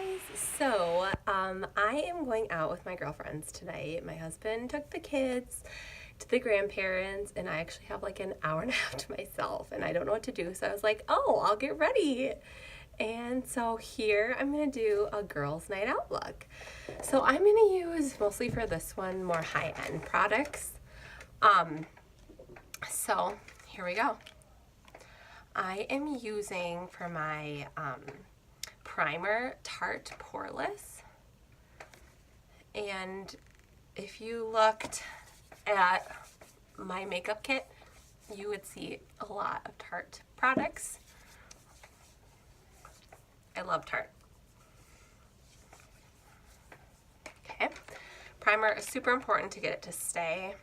guys. I am going out with my girlfriends tonight. My husband took the kids to the grandparents, and I actually have like an hour and a half to myself, and I don't know what to do. So I was like, oh, I'll get ready. And so here I'm gonna do a girls' night out look. So I'm gonna use mostly for this one more high-end products. So here we go. I am using for my primer Tarte Poreless, and if you looked at my makeup kit, you would see a lot of Tarte products. I love Tarte. Okay, primer is super important to get it to stay.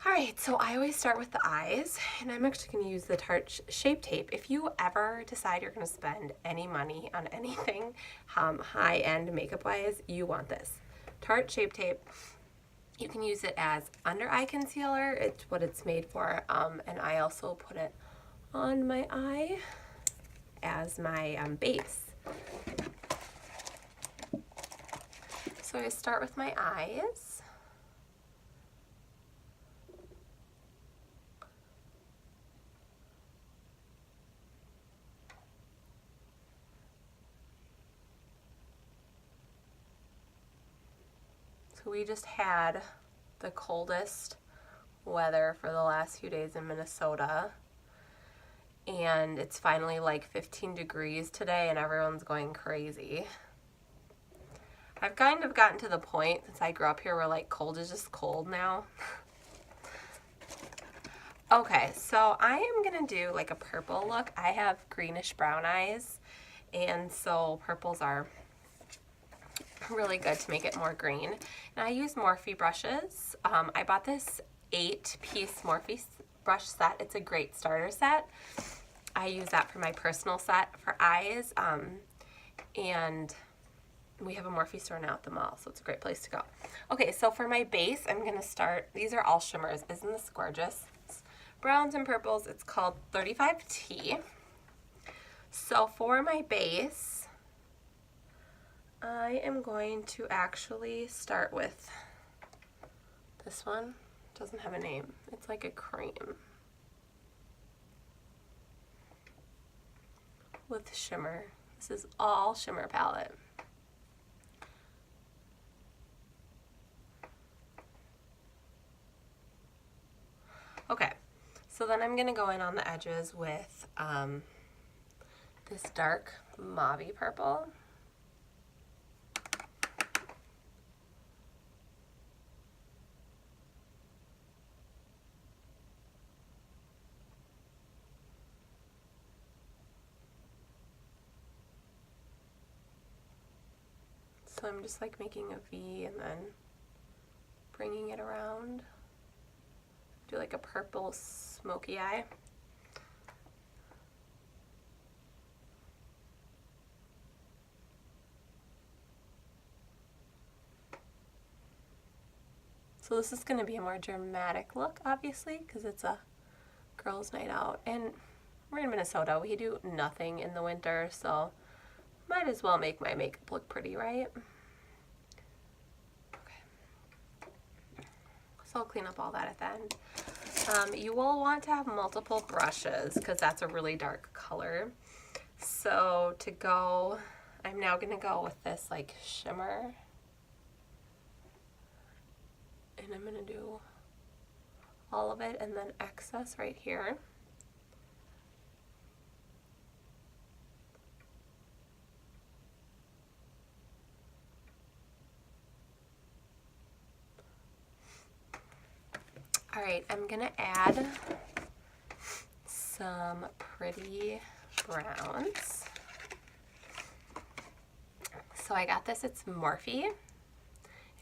Alright, so I always start with the eyes, and I'm actually going to use the Tarte Shape Tape. If you ever decide you're going to spend any money on anything high-end makeup-wise, you want this. Tarte Shape Tape. You can use it as under-eye concealer. It's what it's made for, and I also put it on my eye as my base. So I start with my eyes. So we just had the coldest weather for the last few days in Minnesota, and it's finally like 15 degrees today and everyone's going crazy. I've kind of gotten to the point since I grew up here where like cold is just cold now. Okay, so I am gonna do like a purple look. I have greenish brown eyes, and so purples are really good to make it more green. And I use Morphe brushes. I bought this 8-piece Morphe brush set. It's a great starter set. I use that for my personal set for eyes, and we have a Morphe store now at the mall, so it's a great place to go. Okay, so for my base, I'm gonna start, these are all shimmers. Isn't this gorgeous? It's browns and purples. It's called 35T. So for my base, I am going to actually start with this one. It doesn't have a name. It's like a cream with shimmer. This is all shimmer palette. Okay, so then I'm gonna go in on the edges with this dark mauve purple. So I'm just like making a V and then bringing it around. Do like a purple smoky eye. So this is going to be a more dramatic look, obviously, because it's a girls' night out. And we're in Minnesota. We do nothing in the winter, so might as well make my makeup look pretty, right? Okay. So I'll clean up all that at the end. You will want to have multiple brushes because that's a really dark color. So to go, I'm now going to go with this like shimmer. And I'm going to do all of it and then excess right here. All right, I'm going to add some pretty browns. So I got this, it's Morphe.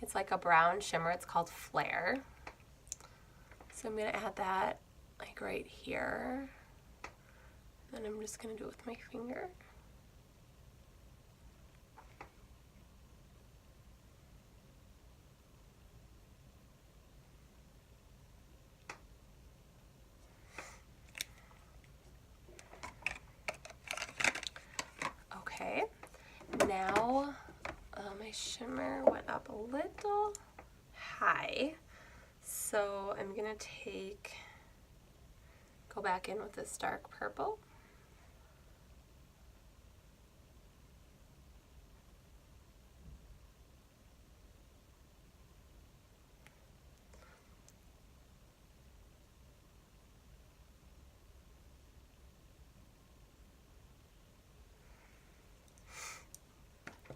It's like a brown shimmer, it's called Flare. So I'm gonna add that like right here. Then I'm just gonna do it with my finger. Okay, my shimmer went up a little high. So I'm gonna go back in with this dark purple.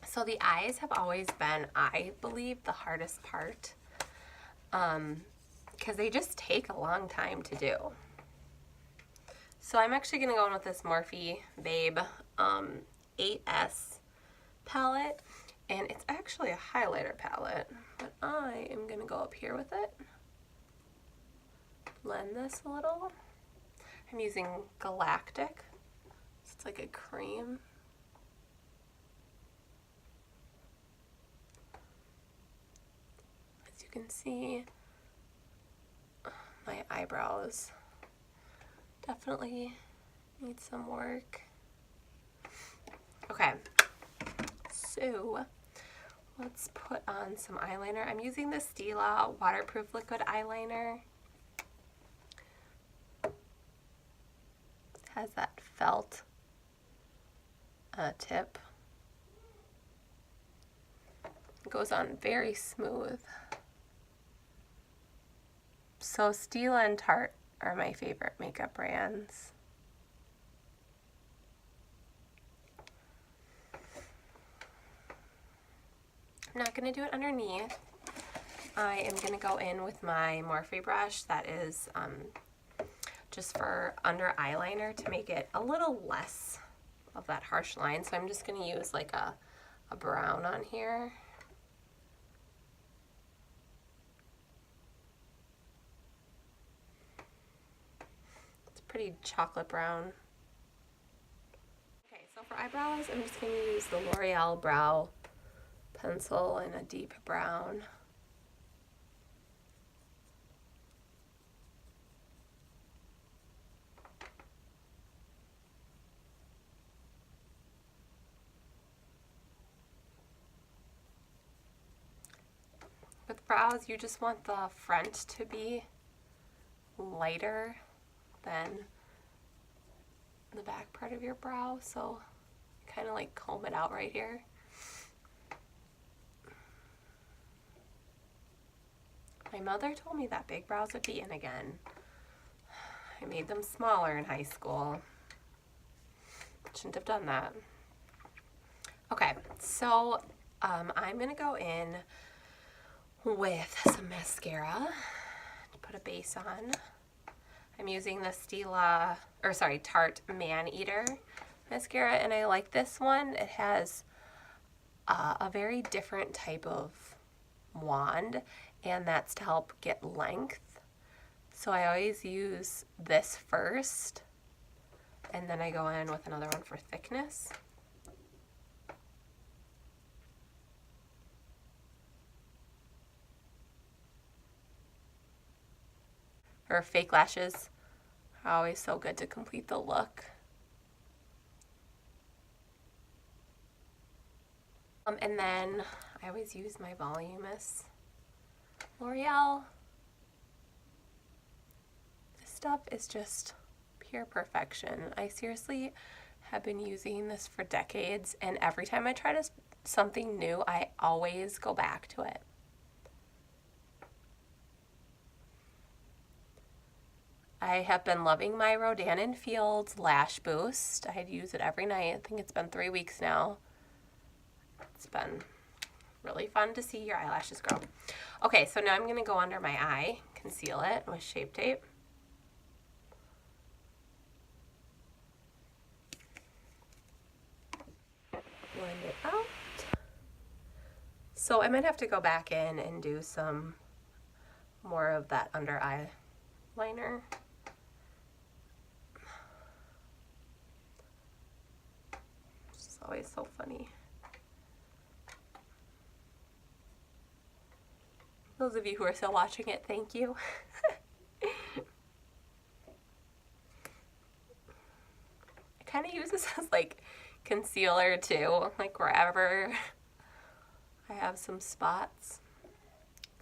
So the eyes have always been, I believe, the hardest part, because they just take a long time to do. So I'm actually going to go in with this Morphe Babe 8S palette, and it's actually a highlighter palette, but I am going to go up here with it, blend this a little. I'm using Galactic, so it's like a cream. As you can see, my eyebrows definitely need some work. Okay, so let's put on some eyeliner. I'm using the Stila waterproof liquid eyeliner. It has that felt tip. It goes on very smooth. So Stila and Tarte are my favorite makeup brands. I'm not going to do it underneath. I am going to go in with my Morphe brush that is just for under eyeliner to make it a little less of that harsh line. So I'm just going to use like a brown on here. Pretty chocolate brown. Okay, so for eyebrows, I'm just going to use the L'Oreal Brow Pencil in a deep brown. With brows, you just want the front to be lighter than the back part of your brow, so kind of like comb it out right here. My mother told me that big brows would be in again. I made them smaller in high school. Shouldn't have done that. Okay, so I'm gonna go in with some mascara to put a base on. I'm using the Tarte Man Eater mascara, and I like this one. It has a very different type of wand, and that's to help get length. So I always use this first, and then I go in with another one for thickness. Or fake lashes are always so good to complete the look. And then I always use my Voluminous L'Oreal. This stuff is just pure perfection. I seriously have been using this for decades, and every time I try something new, I always go back to it. I have been loving my Rodan & Fields Lash Boost. I use it every night. I think it's been 3 weeks now. It's been really fun to see your eyelashes grow. Okay, so now I'm going to go under my eye, conceal it with Shape Tape. Blend it out. So I might have to go back in and do some more of that under eye liner. It's always so funny. Those of you who are still watching it, thank you. I kind of use this as like concealer too, like wherever I have some spots.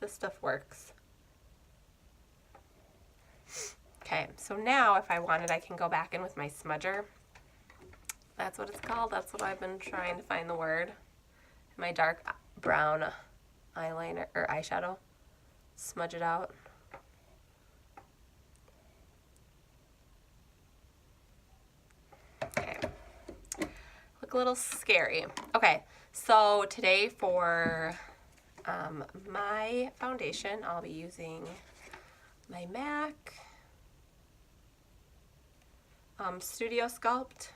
This stuff works. Okay, so now if I wanted, I can go back in with my smudger. That's what it's called. That's what I've been trying to find the word. My dark brown eyeliner or eyeshadow. Smudge it out. Okay. Look a little scary. Okay, so today for my foundation, I'll be using my MAC Studio Sculpt.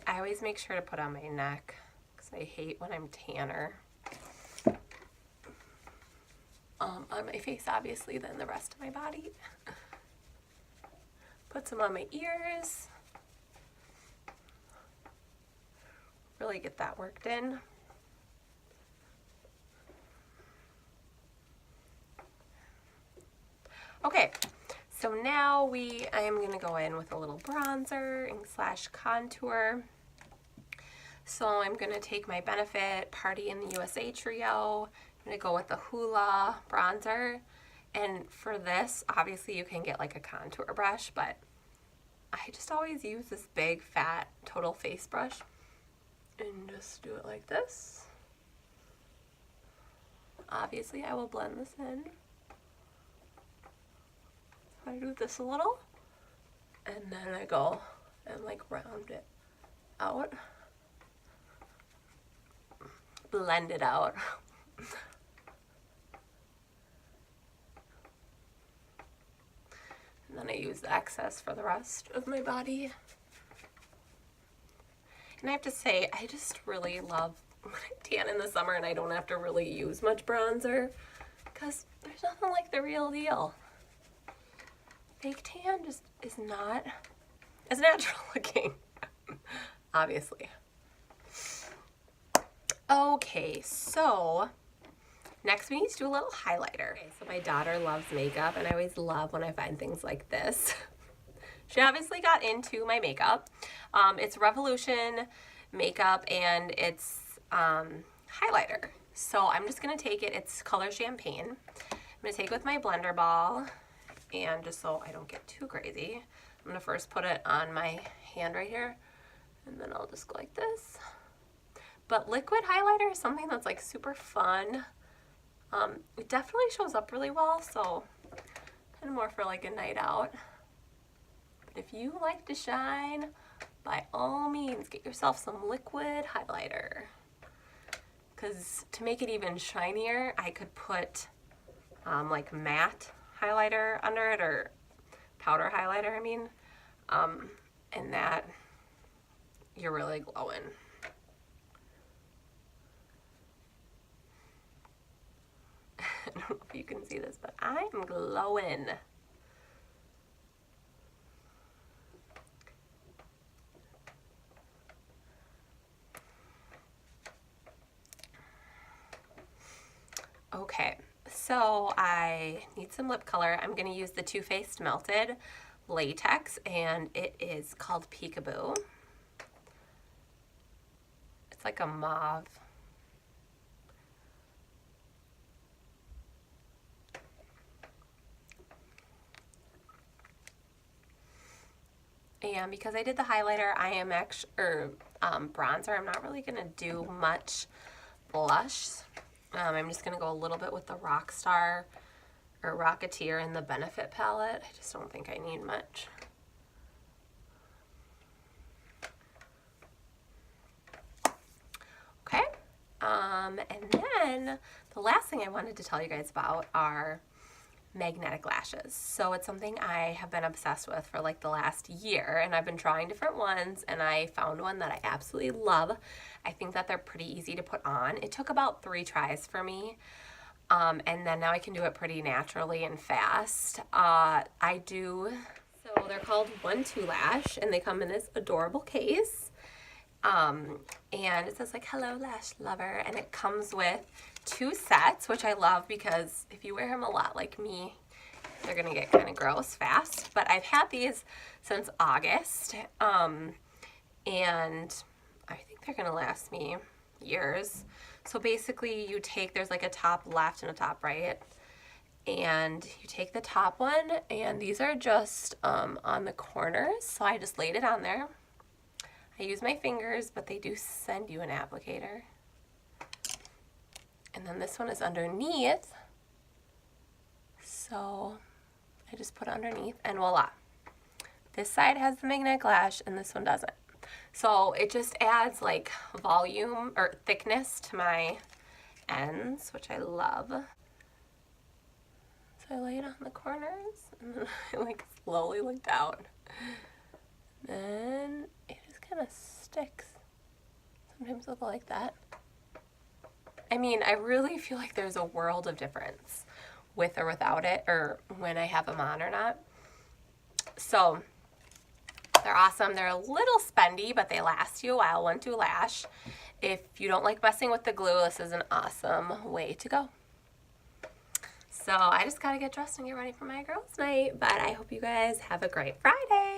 I always make sure to put on my neck because I hate when I'm tanner. On my face, obviously, than the rest of my body. Put some on my ears. Really get that worked in. Okay, so now I am going to go in with a little bronzer and slash contour. So I'm going to take my Benefit Party in the USA Trio. I'm going to go with the Hoola bronzer. And for this, obviously you can get like a contour brush, but I just always use this big, fat, total face brush. And just do it like this. Obviously I will blend this in. I do this a little. And then I go and like round it out. Blend it out. And then I use the excess for the rest of my body. And I have to say, I just really love when I tan in the summer and I don't have to really use much bronzer, because there's nothing like the real deal. Fake tan just is not as natural looking, obviously. Okay, so next we need to do a little highlighter. Okay, so my daughter loves makeup, and I always love when I find things like this. She obviously got into my makeup. It's Revolution makeup, and it's highlighter. So I'm just gonna take it, it's color champagne. I'm gonna take it with my blender ball, and just so I don't get too crazy, I'm gonna first put it on my hand right here, and then I'll just go like this. But liquid highlighter is something that's like super fun. It definitely shows up really well, so kind of more for like a night out. But if you like to shine, by all means, get yourself some liquid highlighter. Because to make it even shinier, I could put like matte highlighter under it, or powder highlighter, I mean. And that, you're really glowing. I don't know if you can see this, but I'm glowing. Okay, so I need some lip color. I'm going to use the Too Faced Melted Latex, and it is called Peekaboo. It's like a mauve. And because I did the highlighter, I am actually, bronzer, I'm not really going to do much blush. I'm just going to go a little bit with the Rockstar or Rocketeer in the Benefit palette. I just don't think I need much. Okay. And then the last thing I wanted to tell you guys about are magnetic lashes. So it's something I have been obsessed with for like the last year, and I've been trying different ones, and I found one that I absolutely love. I think that they're pretty easy to put on. It took about 3 tries for me, and then now I can do it pretty naturally and fast. So they're called 1-2 Lash, and they come in this adorable case. And it says like, hello lash lover, and it comes with 2 sets, which I love because if you wear them a lot like me, they're gonna get kind of gross fast. But I've had these since August, and I think they're gonna last me years. So basically you take, there's like a top left and a top right, and you take the top one, and these are just on the corners, so I just laid it on there. I use my fingers, but they do send you an applicator. And then this one is underneath, so I just put it underneath, and voila. This side has the magnetic lash, and this one doesn't. So it just adds like volume or thickness to my ends, which I love. So I lay it on the corners, and then I like slowly look down. Then it just kind of sticks. Sometimes it'll go like that. I mean, I really feel like there's a world of difference with or without it, or when I have them on or not. So they're awesome. They're a little spendy, but they last you a while. 1-2 lash. If you don't like messing with the glue, this is an awesome way to go. So I just gotta get dressed and get ready for my girls' night, but I hope you guys have a great Friday.